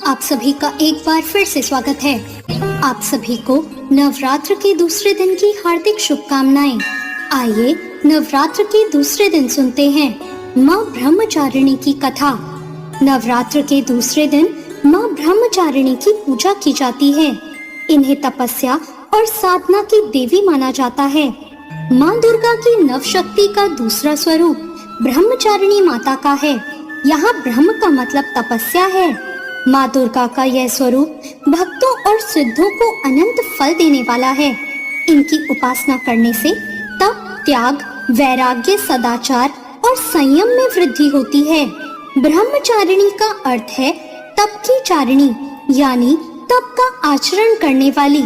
आप सभी का एक बार फिर से स्वागत है। आप सभी को नवरात्र के दूसरे दिन की हार्दिक शुभकामनाएं। आइए नवरात्र के दूसरे दिन सुनते हैं माँ ब्रह्मचारिणी की कथा। नवरात्र के दूसरे दिन माँ ब्रह्मचारिणी की पूजा की जाती है। इन्हें तपस्या और साधना की देवी माना जाता है। माँ दुर्गा की नव शक्ति का दूसरा स्वरूप ब्रह्मचारिणी माता का है। यहाँ ब्रह्म का मतलब तपस्या है। माँ दुर्गा का यह स्वरूप भक्तों और सिद्धों को अनंत फल देने वाला है। इनकी उपासना करने से तप, त्याग, वैराग्य, सदाचार और संयम में वृद्धि होती है। ब्रह्मचारिणी का अर्थ है तप की चारिणी, यानी तप का आचरण करने वाली।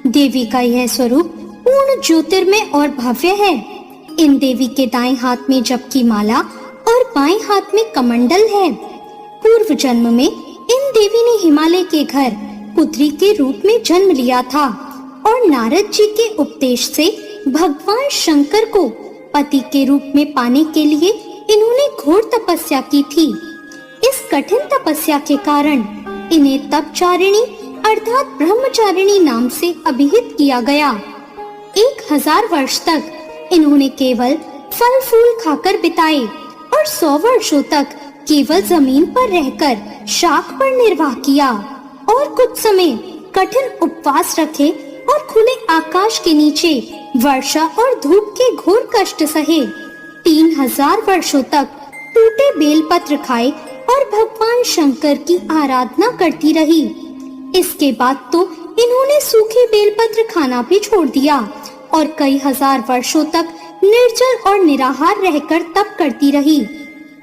देवी का यह स्वरूप पूर्ण ज्योतिर्मय और भव्य है। इन देवी के दाएं हाथ में जप की माला और बाएं हाथ में कमंडल है। पूर्व जन्म में इन देवी ने हिमालय के घर पुत्री के रूप में जन्म लिया था और नारद जी के उपदेश से भगवान शंकर को पति के रूप में पाने के लिए इन्होंने घोर तपस्या की थी। इस कठिन तपस्या के कारण इन्हें तपचारिणी अर्थात ब्रह्मचारिणी नाम से अभिहित किया गया। 1000 वर्ष तक इन्होंने केवल फल फूल खाकर बिताए और 100 वर्षों तक केवल जमीन पर रहकर शाख पर निर्वाह किया और कुछ समय कठिन उपवास रखे और खुले आकाश के नीचे वर्षा और धूप के घोर कष्ट सहे। 3000 वर्षों तक टूटे बेलपत्र खाए और भगवान शंकर की आराधना करती रही। इसके बाद तो इन्होंने सूखे बेलपत्र खाना भी छोड़ दिया और कई हजार वर्षों तक निर्जल और निराहार रहकर तप करती रही।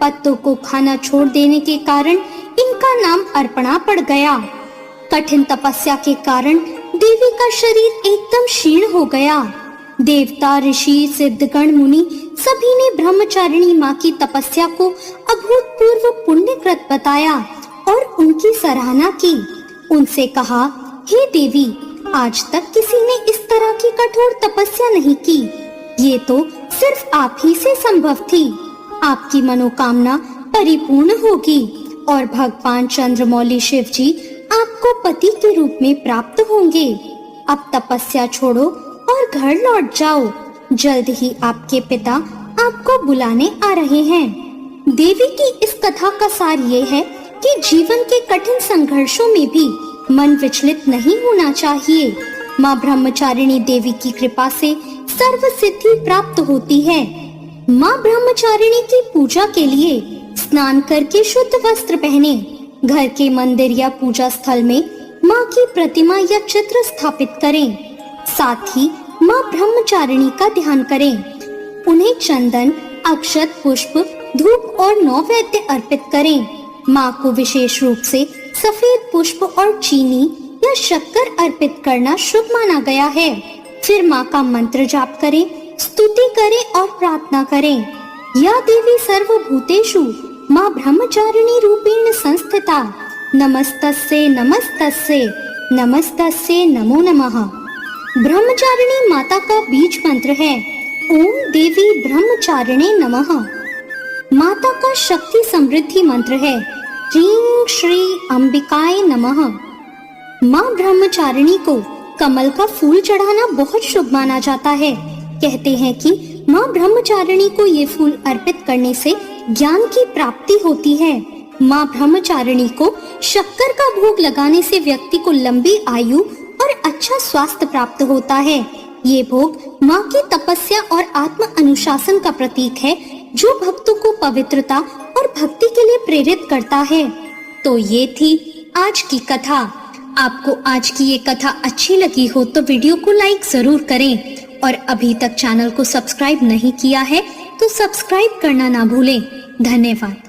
पत्तों को खाना छोड़ देने के कारण इनका नाम अर्पणा पड़ गया। कठिन तपस्या के कारण देवी का शरीर एकदम क्षीण हो गया। देवता, ऋषि, सिद्धगण, मुनि सभी ने ब्रह्मचारिणी माँ की तपस्या को अभूतपूर्व पुण्यकृत बताया और उनकी सराहना की। उनसे कहा, हे देवी, आज तक किसी ने इस तरह की कठोर तपस्या नहीं की। ये तो सिर्फ आप ही से संभव थी। आपकी मनोकामना परिपूर्ण होगी और भगवान चंद्रमौली शिव जी आपको पति के रूप में प्राप्त होंगे। अब तपस्या छोड़ो और घर लौट जाओ। जल्द ही आपके पिता आपको बुलाने आ रहे हैं। देवी की इस कथा का सार ये है कि जीवन के कठिन संघर्षों में भी मन विचलित नहीं होना चाहिए। माँ ब्रह्मचारिणी देवी की कृपा से सर्व सिद्धि प्राप्त होती है। माँ ब्रह्मचारिणी की पूजा के लिए स्नान करके शुद्ध वस्त्र पहने, घर के मंदिर या पूजा स्थल में माँ की प्रतिमा या चित्र स्थापित करें। साथ ही माँ ब्रह्मचारिणी का ध्यान करें। उन्हें चंदन, अक्षत, पुष्प, धूप और नैवेद्य अर्पित करें। माँ को विशेष रूप से सफेद पुष्प और चीनी या शक्कर अर्पित करना शुभ माना गया है। फिर माँ का मंत्र जाप करें, स्तुति करें और प्रार्थना करें। या देवी सर्वभूतेषु माँ ब्रह्मचारिणी रूपेण संस्थिता, नमस्तस्यै नमस्तस्यै नमस्तस्यै नमो नमः। ब्रह्मचारिणी माता का बीज मंत्र है ओम देवी ब्रह्मचारिणे नमः। माता का शक्ति समृद्धि मंत्र है ह्रीं श्री अंबिकाय नमः। माँ ब्रह्मचारिणी को कमल का फूल चढ़ाना बहुत शुभ माना जाता है। कहते हैं कि माँ ब्रह्मचारिणी को ये फूल अर्पित करने से ज्ञान की प्राप्ति होती है। माँ ब्रह्मचारिणी को शक्कर का भोग लगाने से व्यक्ति को लंबी आयु और अच्छा स्वास्थ्य प्राप्त होता है। ये भोग माँ की तपस्या और आत्म अनुशासन का प्रतीक है, जो भक्तों को पवित्रता और भक्ति के लिए प्रेरित करता है। तो ये थी आज की कथा। आपको आज की ये कथा अच्छी लगी हो तो वीडियो को लाइक जरूर करें और अभी तक चैनल को सब्सक्राइब नहीं किया है तो सब्सक्राइब करना ना भूलें। धन्यवाद।